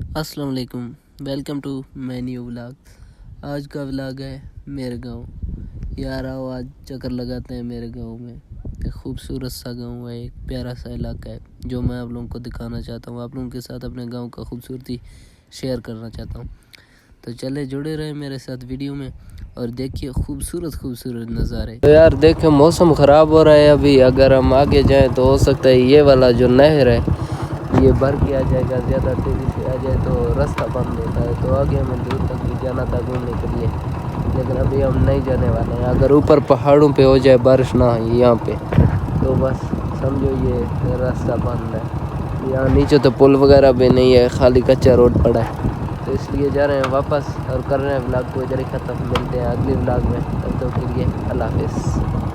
अस्सलाम वालेकुम, welcome to my new vlog. आज का व्लॉग है मेरे गांव। यार आओ आज चक्कर लगाते हैं मेरे गांव में। एक खूबसूरत सा गांव है, एक प्यारा सा इलाका है जो मैं आप लोगों को दिखाना चाहता हूँ। आप लोगों के साथ अपने गांव का खूबसूरती शेयर करना चाहता हूँ। तो चले जुड़े रहे मेरे साथ वीडियो में और देखिए खूबसूरत नज़ारे। तो यार देखिए मौसम ख़राब हो रहा है अभी। अगर हम आगे जाएँ तो हो सकता है ये वाला जो नहर है ये भर के आ जाएगा, ज़्यादा तेज़ी से आ जाए तो रास्ता बंद होता है। तो आगे हमें दूर तक भी जाना था घूमने के लिए, लेकिन अभी हम नहीं जाने वाले हैं। अगर ऊपर पहाड़ों पे हो जाए बारिश ना हो यहाँ पे तो बस समझो ये रास्ता बंद है। यहाँ नीचे तो पुल वगैरह भी नहीं है, खाली कच्चा रोड पड़ा है। तो इसलिए जा रहे हैं वापस और कर रहे हैं व्लॉग को इधर ही ख़त्म। मिलते हैं अगले व्लॉग में, तब तक के लिए अल्लाह हाफिज़।